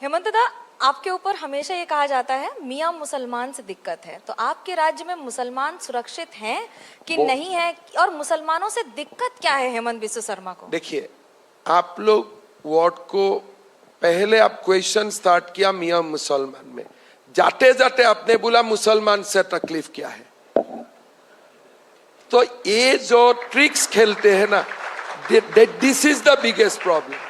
हेमंत दा, आपके ऊपर हमेशा ये कहा जाता है मियाँ मुसलमान से दिक्कत है, तो आपके राज्य में मुसलमान सुरक्षित हैं कि नहीं है, और मुसलमानों से दिक्कत क्या है हेमंत बिस्व शर्मा को? देखिए, आप लोग वर्ड को पहले आप क्वेश्चन स्टार्ट किया मियाँ मुसलमान में, जाते जाते आपने बोला मुसलमान से तकलीफ क्या है। तो ये जो ट्रिक्स खेलते हैं ना, this is the biggest problem.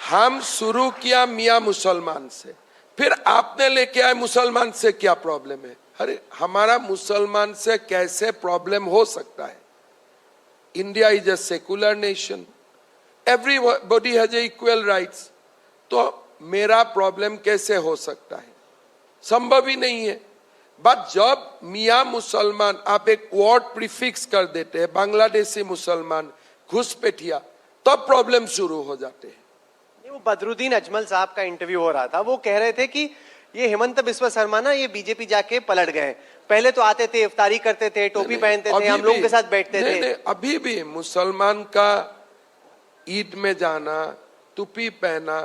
हम शुरू किया मियाँ मुसलमान से, फिर आपने लेके आए मुसलमान से क्या प्रॉब्लम है। अरे हमारा मुसलमान से कैसे प्रॉब्लम हो सकता है? India is a secular nation, everybody has equal rights. तो मेरा प्रॉब्लम कैसे हो सकता है? संभव ही नहीं है। बट जब मियाँ मुसलमान आप एक वर्ड प्रीफिक्स कर देते हैं, बांग्लादेशी मुसलमान, घुसपैठिया, तब प्रॉब्लम शुरू हो जाते हैं। वो बदरुद्दीन अजमल साहब का इंटरव्यू हो रहा था, वो कह रहे थे कि ये हेमंत बिस्व शर्मा ना ये बीजेपी जाके पलट गए। पहले तो आते थे, इफ्तारी करते थे, टोपी पहनते थे, हम लोगों के साथ बैठते थे। नहीं, अभी भी मुसलमान का ईद में जाना, टोपी पहना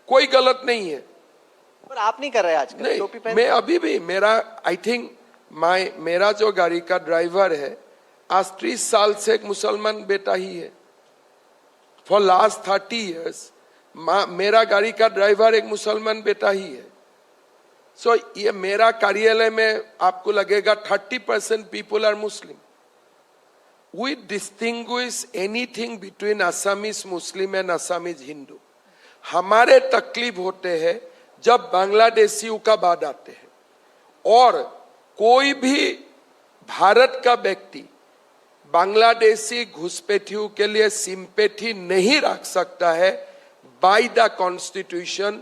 कोई गलत नहीं है। पर आप नहीं कर रहे आजकल टोपी पहन? मैं अभी भी, आई थिंक मेरा जो गाड़ी का ड्राइवर है आज 30 साल से एक मुसलमान बेटा ही है। फॉर लास्ट 30 years मेरा गाड़ी का ड्राइवर एक मुसलमान बेटा ही है। सो ये मेरा कार्यालय में आपको लगेगा 30% people are Muslim. We distinguish anything between Assamese Muslim and Assamese Hindu. हमारे तकलीफ होते हैं जब बांग्लादेशियों का बाद आते हैं, और कोई भी भारत का व्यक्ति बांग्लादेशी घुसपैठियों के लिए सिंपैथी नहीं रख सकता है by the constitution,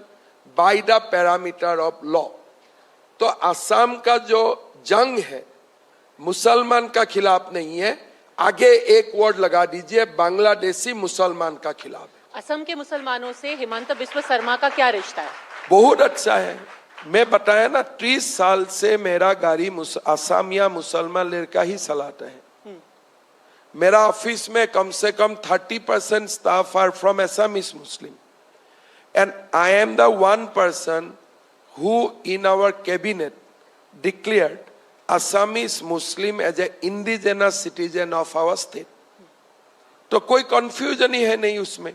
by the parameter of law. तो असम का जो जंग है मुसलमान का खिलाफ नहीं है, आगे एक वर्ड लगा दीजिए, बांग्लादेशी मुसलमान का खिलाफ है। असम के मुसलमानों से हेमंत बिस्व शर्मा का क्या रिश्ता है? बहुत अच्छा है। मैं बताया ना, 30 साल से मेरा गाड़ी असमिया मुसलमान लड़का ही चलाता है। मेरा ऑफिस में कम से कम 30% staff are from Assamese Muslim, and I am the one person who in our cabinet declared Assamese Muslim as an indigenous citizen of our state. तो कोई कंफ्यूजन ही है नहीं उसमें।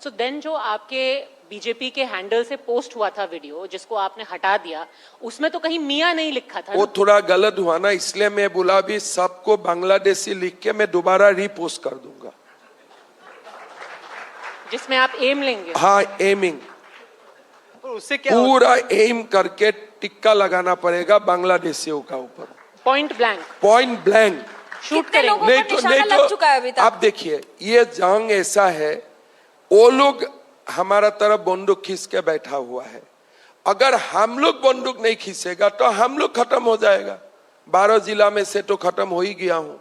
सो देन जो आपके बीजेपी के हैंडल से पोस्ट हुआ था वीडियो, जिसको आपने हटा दिया, उसमें तो कहीं मियाँ नहीं लिखा था। वो थोड़ा गलत हुआ ना, इसलिए मैं बोला भी सबको बांग्लादेशी लिख के मैं दोबारा रीपोस्ट कर दूंगा, जिसमें आप एम लेंगे। हाँ, एमिंग, उससे क्या पूरा एम करके टिक्का लगाना पड़ेगा बांग्लादेशियों का ऊपर, पॉइंट ब्लैंक शूट कितने लोगों करेंगे। पर निशाना लग चुका है अभी तक? आप देखिए, ये जंग ऐसा है, वो लोग हमारा तरफ बंदूक खींच के बैठा हुआ है। अगर हम लोग बंदूक नहीं खींचेगा तो हम लोग खत्म हो जाएगा। 12 जिला में से तो खत्म हो ही गया हूं।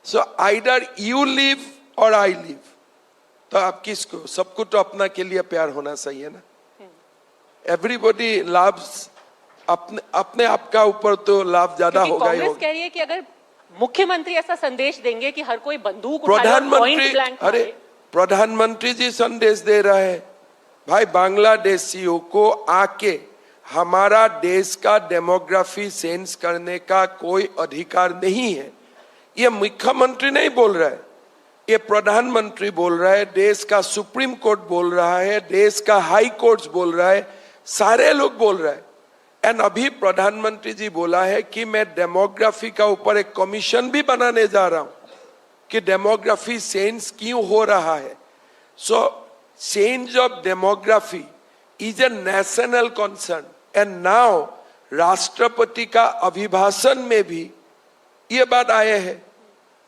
सो आइदर यू लिव और आई लिव। तो आप किसको, सबको तो अपना के लिए प्यार होना चाहिए ना। एवरीबॉडी लव्स अपने आप का ऊपर तो लाभ ज्यादा होगा ही कांग्रेस होगा। कह रही है कि अगर मुख्यमंत्री ऐसा संदेश देंगे कि हर कोई बंदूक उठाए, पॉइंट ब्लैंक, अरे प्रधानमंत्री जी संदेश दे रहा है, भाई बांग्लादेशियों को आके हमारा देश का डेमोग्राफी सेंस करने का कोई अधिकार नहीं है। ये मुख्यमंत्री नहीं बोल रहा है, ये प्रधानमंत्री बोल रहा है, देश का सुप्रीम कोर्ट बोल रहा है, देश का हाई कोर्ट बोल रहा है, सारे लोग बोल रहे हैं। एंड अभी प्रधानमंत्री जी बोला है कि मैं डेमोग्राफी का ऊपर एक कमीशन भी बनाने जा रहा हूं कि डेमोग्राफी चेंज क्यों हो रहा है। So change of demography is a national concern, and now राष्ट्रपति का अभिभाषण में भी ये बात आए है,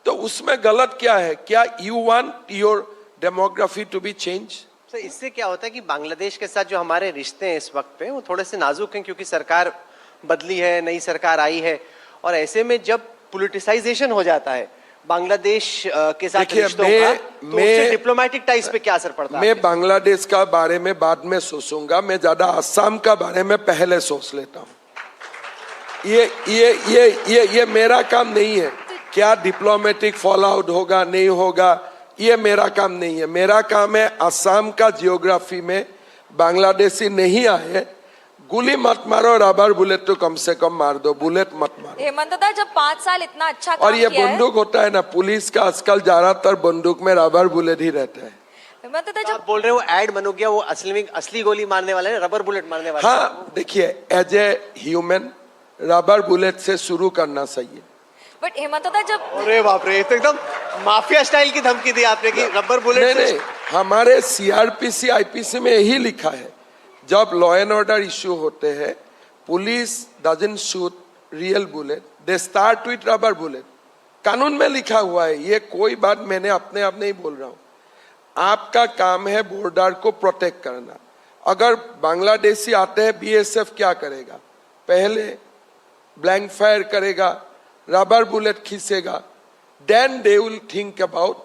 तो उसमें गलत क्या है? क्या you want your demography to be change? तो इससे क्या होता है कि बांग्लादेश के साथ जो हमारे रिश्ते हैं इस वक्त पे वो थोड़े से नाजुक हैं, क्योंकि सरकार बदली है, नई सरकार आई है, और ऐसे में जब पॉलिटिसाइजेशन हो जाता है बांग्लादेश के साथ रिश्तों का, तो उससे डिप्लोमेटिक टाइज पे क्या असर पड़ता है? मैं बांग्लादेश का बारे में बाद में सोचूंगा, मैं ज्यादा असम का बारे में पहले सोच लेता हूँ। ये मेरा काम नहीं है, क्या डिप्लोमेटिक फॉल आउट होगा नहीं होगा, ये मेरा काम नहीं है। मेरा काम है असम का जियोग्राफी में बांग्लादेशी नहीं आए, गोली मत मारो, रबर बुलेट तो कम से कम मार दो, बुलेट मत मारो। हेमंत दादा, जब 5 साल इतना अच्छा काम और ये किया है, बंदूक होता है ना, पुलिस का आजकल ज्यादातर बंदूक में रबर बुलेट ही रहता है। हेमंत दादा तो जब आप बोल रहे हो ऐड बन गया, वो असली में असली गोली मारने वाले हैं, रबर बुलेट मारने वाले हैं। हाँ देखिए, as a human rubber bullet से शुरू करना चाहिए। बट हेमंत दादा जब अरे बाप रे, ये तो एकदम माफिया स्टाइल की धमकी दी आपने कि रबर बुलेट नहीं से नहीं, हमारे सीआरपीसी आईपीसी में यही लिखा है, जब लॉ एंड ऑर्डर इश्यू होते हैं, police doesn't shoot real bullet, they start with rubber bullet. कानून में लिखा हुआ है, ये कोई बात मैंने अपने आप नहीं बोल रहा हूं। आपका काम है बॉर्डर को प्रोटेक्ट करना। अगर बांग्लादेशी आते हैं, बीएसएफ क्या करेगा? पहले ब्लैंक फायर करेगा, रबर बुलेट खींचेगा, then they will think about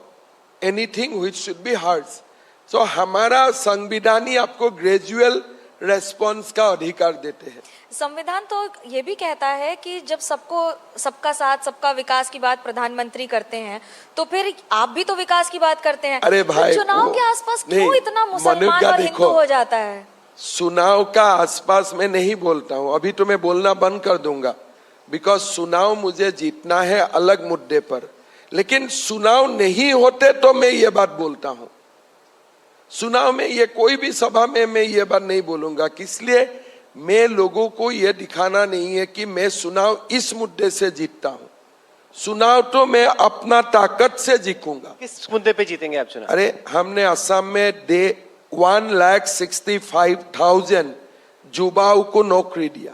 anything which should be hurts. So हमारा संविधान ही आपको ग्रेजुअल रेस्पॉन्स का अधिकार देते हैं। संविधान तो ये भी कहता है कि जब सबका साथ सबका विकास की बात प्रधानमंत्री करते हैं, तो फिर आप भी तो विकास की बात करते हैं। अरे तो भाई, चुनाव के आसपास क्यों नहीं, इतना मुसलमान मनुष्य और देखो, हिंदू हो जाता है? चुनाव का आसपास मैं नहीं बोलता हूं, अभी तो मैं बोलना बंद कर दूंगा, बिकॉज चुनाव मुझे जीतना है अलग मुद्दे पर। लेकिन चुनाव नहीं होते तो मैं ये बात बोलता हूं। चुनाव में ये कोई भी सभा में मैं ये बात नहीं बोलूंगा, किसलिए? मैं लोगों को ये दिखाना नहीं है कि मैं चुनाव इस मुद्दे से जीतता हूं। चुनाव तो मैं अपना ताकत से जीतूंगा। किस मुद्दे पे जीतेंगे आप चुनाव? अरे हमने असम में 1,65,000 युवाओं को नौकरी दिया।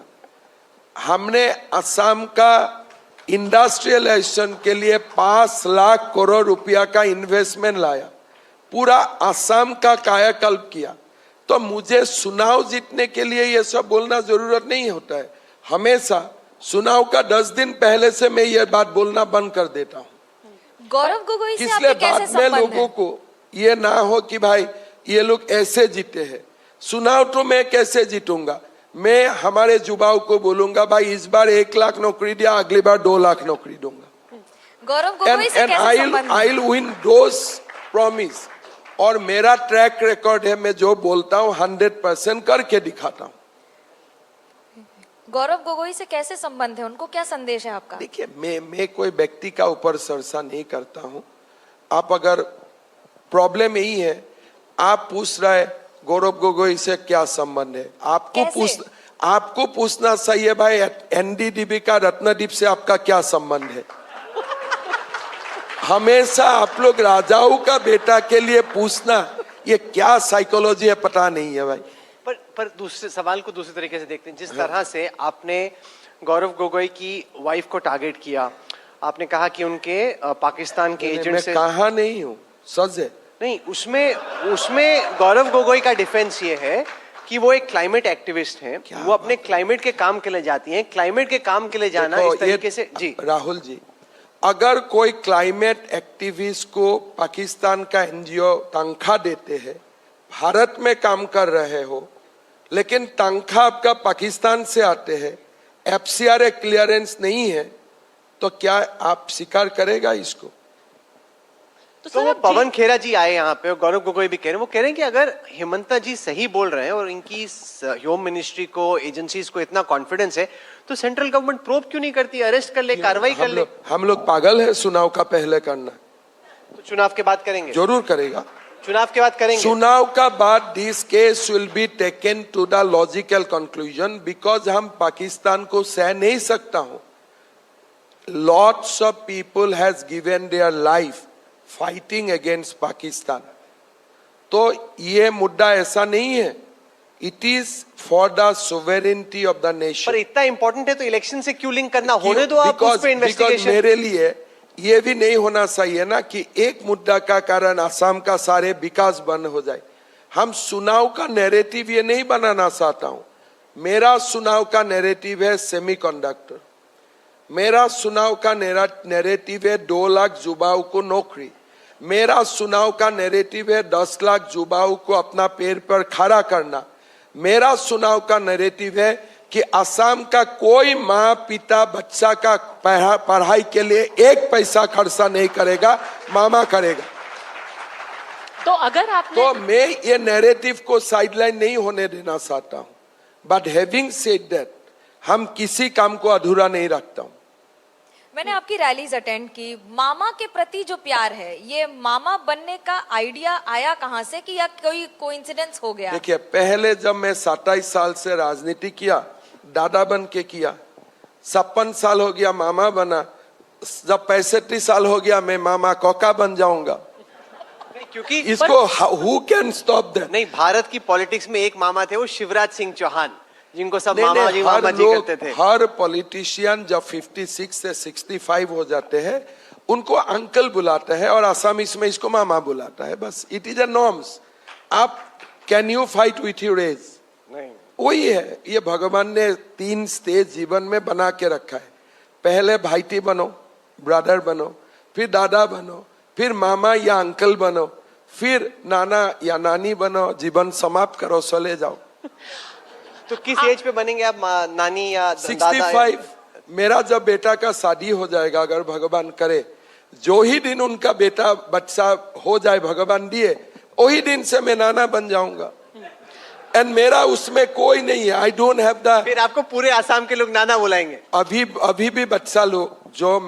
हमने असम का इंडस्ट्रियलाइजेशन के लिए 5 लाख करोड़ रुपया का इन्वेस्टमेंट लाया, पूरा असम का कायाकल्प किया। तो मुझे चुनाव जीतने के लिए ये सब बोलना जरूरत नहीं होता है। हमेशा चुनाव का 10 दिन पहले से मैं ये बात बोलना बंद कर देता हूँ, गौरव गोगोई से इसलिए आपके कैसे बाद में संबंध लोगों है? को ये ना हो कि भाई ये लोग ऐसे जीते हैं। चुनाव तो मैं कैसे जीतूंगा? मैं हमारे युवाओं को बोलूंगा, भाई इस बार 1 लाख नौकरी दिया, अगली बार 2 लाख नौकरी दूंगा। गौरव गोगोई से एंड कैसे संबंध है? I will win those promise. और मेरा ट्रैक रिकॉर्ड है, मैं जो बोलता हूँ 100% करके दिखाता हूँ। गौरव गोगोई से कैसे संबंध है? उनको क्या संदेश है आपका? देखिए, मैं कोई व्यक्ति का ऊपर चर्चा नहीं करता हूँ। आप अगर प्रॉब्लम यही है, आप पूछ रहे गौरव गोगोई से क्या संबंध है, आपको पूछना सही है भाई, एनडीडीबी का रत्नदीप से आपका क्या संबंध है? हमेशा आप लोग राजाओं का बेटा के लिए पूछना, ये क्या साइकोलॉजी है पता नहीं है भाई। पर दूसरे सवाल को दूसरे तरीके से देखते हैं। जिस तरह से आपने गौरव गोगोई की वाइफ को टारगेट किया, आपने कहा कि उनके पाकिस्तान के एजेंट से, मैं कहा नहीं हूँ, सच है। नहीं, उसमें गौरव गोगोई का डिफेंस ये है कि वो एक क्लाइमेट एक्टिविस्ट हैं, वो अपने क्लाइमेट के काम के लिए जाती हैं। क्लाइमेट के काम के लिए जाना इस तरीके से, जी राहुल जी, अगर कोई क्लाइमेट एक्टिविस्ट को पाकिस्तान का एनजीओ तनख्वाह देते हैं, भारत में काम कर रहे हो, लेकिन तनख्वाह आपका पाकिस्तान से आते हैं, एफसीआरए क्लियरेंस नहीं है, तो क्या आप स्वीकार करेगा इसको? तो वो पवन खेरा जी आए यहाँ पे और गौरव गोगोई भी कह रहे हैं, वो कह रहे हैं कि अगर हेमंता जी सही बोल रहे हैं और इनकी होम मिनिस्ट्री को, एजेंसीज को इतना कॉन्फिडेंस है, तो सेंट्रल गवर्नमेंट प्रोब क्यों नहीं करती, अरेस्ट कर ले, कार्रवाई कर ले। हम लोग पागल है चुनाव का पहले करना? तो चुनाव के बाद करेंगे? जरूर करेगा, चुनाव के बाद करेंगे। चुनाव का बाद this case will be taken to the logical conclusion, because हम पाकिस्तान को सह नहीं सकता हूं। Lots of people has given their life fighting against Pakistan. तो ये मुद्दा ऐसा नहीं है, it is for the sovereignty of the nation. पर इतना इंपॉर्टेंट है तो इलेक्शन से क्यों लिंक करना? होने दो आप उस पे इन्वेस्टिगेशन। मेरे लिए ये भी नहीं होना चाहिए ना कि एक मुद्दा का कारण असम का सारे विकास बंद हो जाए। हम चुनाव का नैरेटिव ये नहीं बनाना चाहता हूं। मेरा चुनाव का नैरेटिव है सेमीकंडक्टर, मेरा चुनाव का नैरेटिव है 2 लाख युवाओं को नौकरी, मेरा चुनाव का नैरेटिव है 10 लाख युवाओं को अपना पैर पर खड़ा करना, मेरा चुनाव का नैरेटिव है कि असम का कोई माँ पिता बच्चा का पढ़ाई के लिए 1 पैसा खर्चा नहीं करेगा, मामा करेगा। तो अगर आपने तो मैं ये नैरेटिव को साइडलाइन नहीं होने देना चाहता हूं, बट हैविंग सेड दैट, हम किसी काम को अधूरा नहीं रखता हूं। मैंने आपकी रैलीज अटेंड की, मामा के प्रति जो प्यार है, ये मामा बनने का आइडिया आया कहाँ से, कि या कोई कोइंसिडेंस हो गया? देखिए, पहले जब मैं 27 साल से राजनीति किया, दादा बन के किया, 56 साल हो गया मामा बना, जब 65 साल हो गया मैं मामा कोका बन जाऊंगा। क्योंकि इसको हु कैन स्टॉप दैट? नहीं, भारत की पॉलिटिक्स में एक मामा थे, वो शिवराज सिंह चौहान, जिनको सब नहीं, मामा जी मामा जी करते थे। हर पॉलिटिशियन जब 56 से 65 हो जाते हैं उनको अंकल बुलाते हैं, और आसामीज में इसको मामा बुलाता है, बस इट इज अ नॉर्म्स। आप can you fight with your age? नहीं, वही है, ये भगवान ने 3 स्टेज जीवन में बना के रखा है। पहले भाईटी बनो, ब्रदर बनो, फिर दादा बनो, फिर मामा या अंकल बनो, फिर नाना या नानी बनो, जीवन समाप्त करो, चले जाओ। तो किस एज पे बनेंगे आप, नानी या दादा? 65। मेरा जब बेटा का शादी हो जाएगा, अगर भगवान करे, जो ही दिन उनका बेटा बच्चा हो जाए, भगवान दिए, वही दिन से मैं नाना बन जाऊंगा। एंड मेरा उसमें कोई नहीं है, आई डोंट हैव द। फिर आपको पूरे आसाम के लोग नाना बुलाएंगे। अभी भी बच्चा लोग जो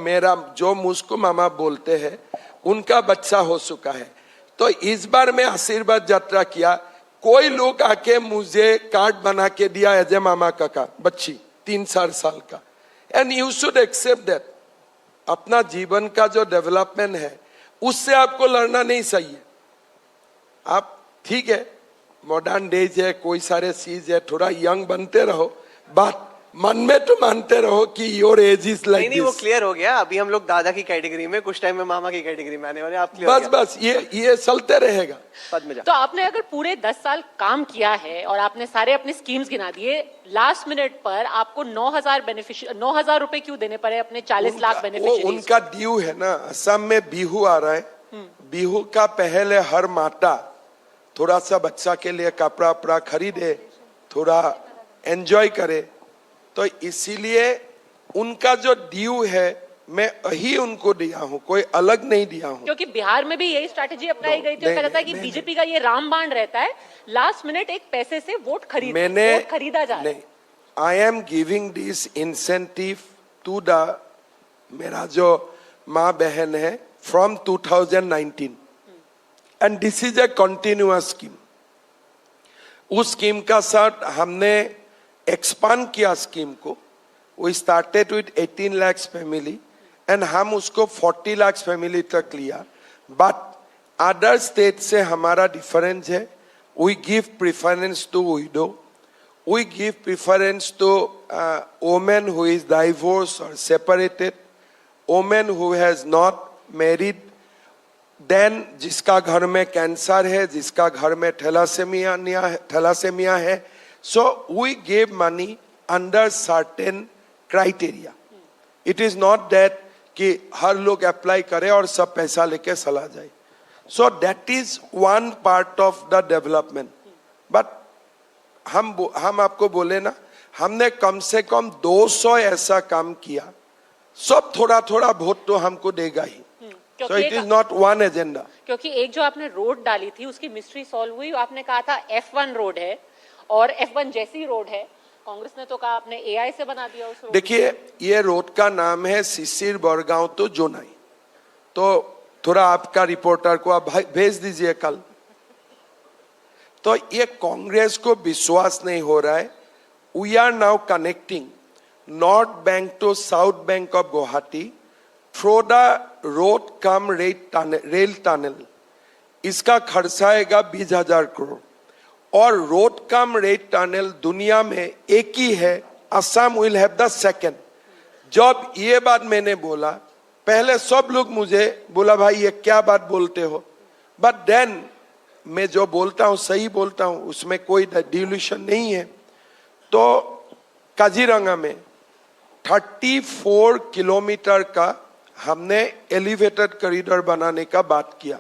मुझको मामा बोलते हैं, उनका बच्चा हो चुका है। तो इस बार मैं आशीर्वाद यात्रा किया, कोई लोग आके मुझे कार्ड बना के दिया एज ए मामा काका, बच्ची 3-4 साल का। And you should accept that. अपना जीवन का जो डेवलपमेंट है, उससे आपको लड़ना नहीं चाहिए। आप ठीक है, मॉडर्न डेज है, कोई सारे चीज है, थोड़ा यंग बनते रहो, बात मन में तो मानते रहो कि योर एज इज लाइक नहीं, वो क्लियर हो गया। अभी हम लोग दादा की कैटेगरी में, कुछ टाइम में मामा की कैटेगरी में आने वाले। आप क्लियर बस ये चलते रहेगा। तो आपने अगर पूरे 10 साल काम किया है और आपने सारे अपने स्कीम्स गिना दिए, लास्ट मिनट पर आपको 9,000 रुपए क्यों देने पड़े अपने 40 लाख बेनिफिशियरीज? उनका ड्यू है ना। असम में बिहू आ रहा है, बिहू का पहले हर माता थोड़ा सा बच्चा के लिए कपड़ा वपड़ा खरीदे, थोड़ा एंजॉय करे, तो इसीलिए उनका जो ड्यू है मैं ही उनको दिया हूँ, कोई अलग नहीं दिया हूँ। क्योंकि बिहार में भी यही स्ट्रैटेजी अपनाई गई थी, और कहा जाता है कि बीजेपी का ये रामबाण रहता है, लास्ट मिनट एक पैसे से वोट खरीदा जा रहा है। I am giving this incentive to the, मेरा जो माँ बहन है, from 2019, and this is a continuous scheme. उस स्कीम का साथ हमने एक्सपांड किया स्कीम को। We started with 18 lakh family and हम उसको 40 लाख फैमिली तक लिया। बट अदर स्टेट से हमारा डिफरेंस है, we give preference to widow, we give preference to women who is divorce और separated, women who has not married, then जिसका घर में कैंसर है, जिसका घर में थैलासेमिया है। So we gave money under certain criteria. It is not that कि हर लोग अप्लाई करे और सब पैसा लेके चला जाए। So that is one part of the development. But हम आपको बोले ना, हमने कम से कम 200 ऐसा काम किया, सब थोड़ा थोड़ा वोट तो हमको देगा ही। So it is not one agenda. क्योंकि एक जो आपने रोड डाली थी उसकी मिस्ट्री सॉल्व हुई। आपने कहा था F1 रोड है और F1 जैसी रोड है, कांग्रेस ने तो कहा आपने AI से बना दिया उस रोड। देखिए, ये रोड का नाम है शिशिर बरगांव तो जोनाई, तो थोड़ा आपका रिपोर्टर को आप भेज दीजिए कल। तो ये कांग्रेस को विश्वास नहीं हो रहा है। We are now connecting north bank to south bank of Guwahati through the road cum rail tunnel. इसका खर्चा आएगा 20,000 करोड़, और रोड कम रेल टनल दुनिया में एक ही है। Assam will have the second. जब ये बात मैंने बोला, पहले सब लोग मुझे बोला भाई ये क्या बात बोलते हो, बट देन मैं जो बोलता हूँ सही बोलता हूँ, उसमें कोई डिल्यूशन नहीं है। तो काजीरंगा में 34 किलोमीटर का हमने एलिवेटेड कॉरिडोर बनाने का बात किया।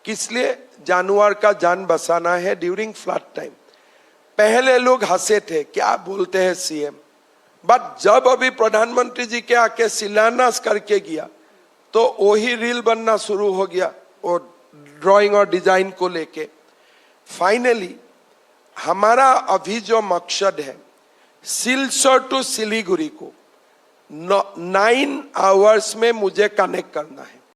किस लिए? जानवर का जान बचाना है ड्यूरिंग फ्लड टाइम। पहले लोग हंसे थे, क्या बोलते हैं सीएम, बट जब अभी प्रधानमंत्री जी के आके शिलान्यास करके गया तो वही रील बनना शुरू हो गया, और ड्राइंग और डिजाइन को लेके। फाइनली हमारा अभी जो मकसद है, सिलचर टू सिलीगुड़ी को 9 आवर्स में मुझे कनेक्ट करना है।